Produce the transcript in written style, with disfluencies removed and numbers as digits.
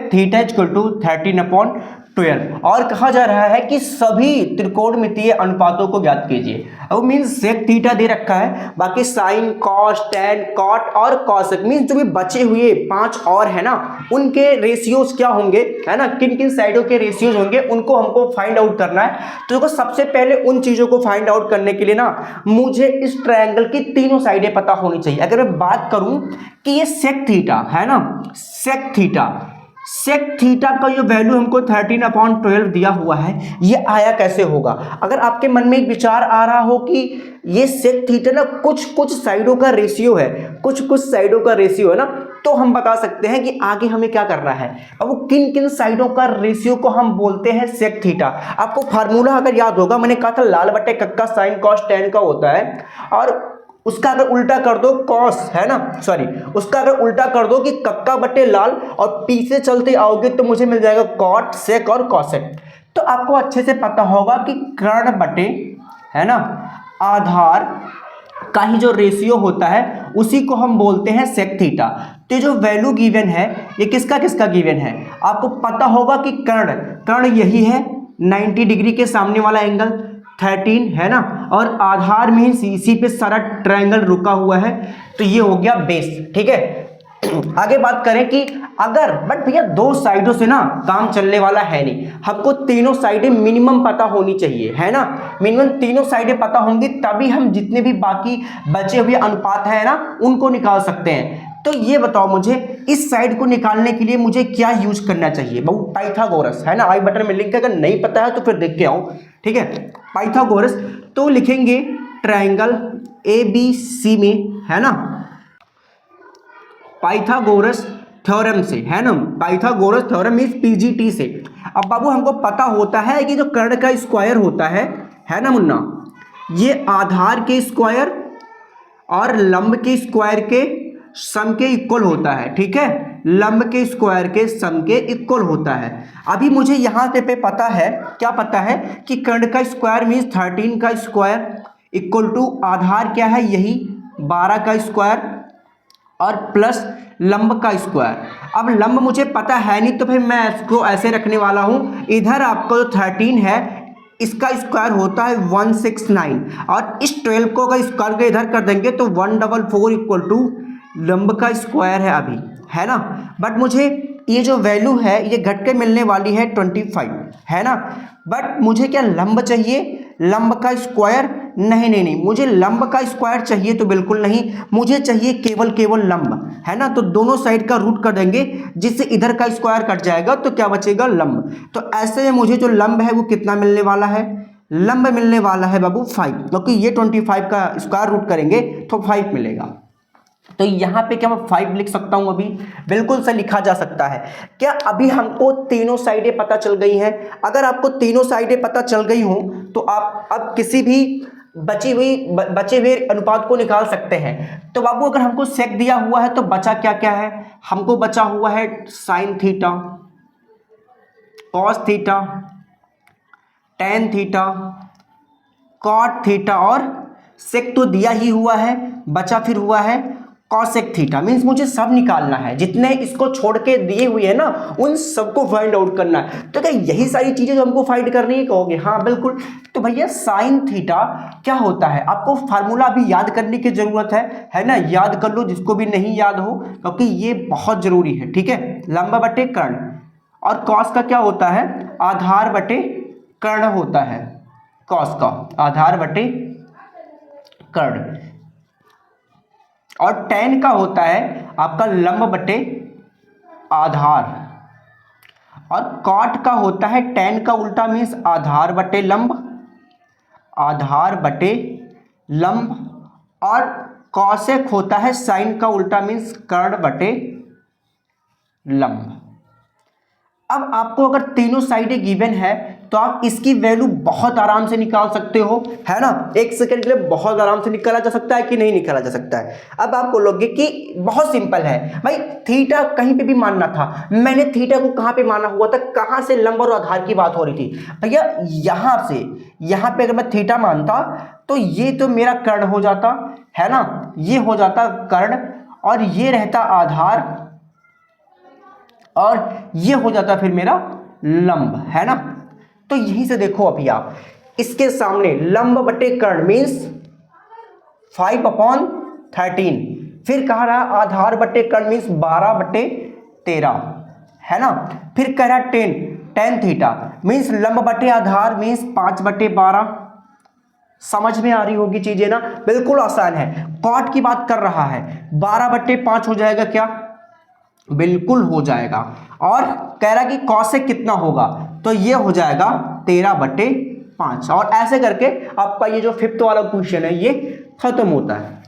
Theta equal to 13/12 और कहा जा रहा है कि सभी त्रिकोणमितीय अनुपातों को ज्ञात कीजिए। अब मीन्स सेक थीटा दे रखा है, बाकी साइन, कॉस, टैन, कॉट और कॉसेक मीन्स जो भी बचे हुए 5 और है ना, उनके रेशियोज क्या होंगे, है ना, किन किन साइडों के रेशियोज होंगे उनको हमको फाइंड आउट करना है। तो देखो सबसे पहले उन चीजों को फाइंड आउट करने के लिए ना मुझे इस ट्रायंगल की तीनों साइडें पता होनी चाहिए। अगर मैं बात करूं कि ये सेक थीटा है ना, सेक थीटा का जो वैल्यू हमको 13/12 दिया हुआ है, ये आया कैसे होगा। अगर आपके मन में एक विचार आ रहा हो कि ये सेक थीटा ना कुछ साइडों का रेशियो है, कुछ साइडों का रेशियो है ना, तो हम बता सकते हैं कि आगे हमें क्या करना है। अब वो किन किन साइडों का रेशियो को हम बोलते हैं सेक थीटा। आपको फार्मूला अगर याद होगा, मैंने कहा था लाल बटे कक्का साइन कॉस टैन का होता है, और उसका अगर उल्टा कर दो कॉस, है ना, सॉरी, उसका अगर उल्टा कर दो कि कक्का बटे लाल और पीछे चलते आओगे तो मुझे मिल जाएगा कॉट, सेक और कॉसेक। तो आपको अच्छे से पता होगा कि कर्ण बटे, है ना, आधार का ही जो रेशियो होता है उसी को हम बोलते हैं सेक थीटा। तो जो वैल्यू गिवन है ये किसका किसका गिवन है, आपको पता होगा कि कर्ण यही है 90 डिग्री के सामने वाला एंगल 13 है ना, और आधार में इसी पे सारा ट्रायंगल रुका हुआ है, तो ये हो गया बेस। ठीक है, आगे बात करें कि अगर, बट भैया दो साइडों से ना काम चलने वाला है नहीं, हमको तीनों साइडें मिनिमम पता होनी चाहिए, है ना, मिनिमम तीनों साइडें पता होंगी तभी हम जितने भी बाकी बचे हुए अनुपात है ना उनको निकाल सकते हैं। तो ये बताओ मुझे, इस साइड को निकालने के लिए मुझे क्या यूज करना चाहिए। बहु पाइथागोरस, है ना, आई बटन में लिंक है, अगर नहीं पता है तो फिर देख के आओ। ठीक है, पाइथागोरस तो लिखेंगे ट्रायंगल ABC में, है ना, पाइथागोरस थ्योरम से, है ना, पाइथागोरस थ्योरम मींस PGT से। अब बाबू हमको पता होता है कि जो कर्ण का स्क्वायर होता है ना मुन्ना, ये आधार के स्क्वायर और लंब के स्क्वायर के सम के इक्वल होता है। ठीक है, लंब के स्क्वायर के सम के इक्वल होता है। अभी मुझे यहाँ पे पता है, क्या पता है कि कर्ण का स्क्वायर मीन्स 13 का स्क्वायर इक्वल टू आधार क्या है, यही 12 का स्क्वायर और प्लस लंब का स्क्वायर। अब लंब मुझे पता है नहीं तो फिर मैं इसको ऐसे रखने वाला हूँ, इधर आपको जो 13 है इसका स्क्वायर होता है 169 और इस 12 को अगर स्क्वायर के इधर कर देंगे तो 144 इक्वल टू लंब का स्क्वायर है अभी, है ना। बट मुझे ये जो वैल्यू है ये घट के मिलने वाली है 25, है ना। बट मुझे क्या लंब चाहिए, लंब का स्क्वायर नहीं, मुझे लंब का स्क्वायर चाहिए तो बिल्कुल नहीं, मुझे चाहिए केवल लंब, है ना। तो दोनों साइड का रूट कर देंगे जिससे इधर का स्क्वायर कट जाएगा तो क्या बचेगा, लंब। तो ऐसे में मुझे जो लंब है वो कितना मिलने वाला है, लंब मिलने वाला है बाबू 5, क्योंकि ये 25 का स्क्वायर रूट करेंगे तो 5 मिलेगा। तो यहाँ पे क्या मैं 5 लिख सकता हूँ, अभी बिल्कुल से लिखा जा सकता है। क्या अभी हमको तीनों साइडें पता चल गई हैं। अगर आपको तीनों साइडें पता चल गई हों तो आप अब किसी भी बचे हुए अनुपात को निकाल सकते हैं। तो बाबू अगर हमको सेक दिया हुआ है तो बचा क्या क्या है, हमको बचा हुआ है sine theta, cos theta, tan theta, cot theta और सेक तो दिया ही हुआ है, बचा फिर हुआ है कॉसेक थीटा। मीन्स मुझे सब निकालना है, जितने इसको छोड़ के दिए हुए हैं ना उन सबको फाइंड आउट करना है। तो क्या यही सारी चीजें जो हमको फाइंड करनी है, कहोगे हाँ बिल्कुल। तो भैया साइन थीटा क्या होता है, आपको फार्मूला अभी याद करने की जरूरत है ना, याद कर लो जिसको भी नहीं याद हो, क्योंकि ये बहुत जरूरी है। ठीक है, लंब बटे कर्ण, और कॉस का क्या होता है, आधार बटे कर्ण होता है, कॉस का आधार बटे कर्ण, और टेन का होता है आपका लंब बटे आधार, और कॉट का होता है टेन का उल्टा मीन्स आधार बटे लंब, आधार बटे लंब, और कॉसेक होता है साइन का उल्टा मीन्स कर्ण बटे लंब। अब आपको अगर तीनों साइडें गिवन है तो आप इसकी वैल्यू बहुत आराम से निकाल सकते हो, है ना। एक सेकंड के लिए बहुत आराम से निकाला जा सकता है कि नहीं निकाला जा सकता है। अब आप बोलोगे कि बहुत सिंपल है भाई, थीटा कहीं पे भी मानना था, मैंने थीटा को कहाँ पे माना हुआ था, कहाँ से लंब और आधार की बात हो रही थी भैया, यहाँ से। यहाँ पे अगर मैं थीटा मानता तो ये तो मेरा कर्ण हो जाता, है ना, ये हो जाता कर्ण, और ये रहता आधार, और ये हो जाता फिर मेरा लंब, है ना। तो यहीं से देखो अभी आप इसके सामने लंब बटे कर्ण मीन्स 5/13, फिर कह रहा है आधार बटे कर्ण मीन्स 12/13, है ना। फिर कह रहा है tan थीटा मीन्स लंब बटे आधार मीन्स 5/12। समझ में आ रही होगी चीजें ना, बिल्कुल आसान है। कॉट की बात कर रहा है, 12/5 हो जाएगा क्या, बिल्कुल हो जाएगा। और कह रहा कि कॉसेक कितना होगा, तो ये हो जाएगा 13/5। और ऐसे करके आपका ये जो 5th वाला क्वेश्चन है ये खत्म होता है।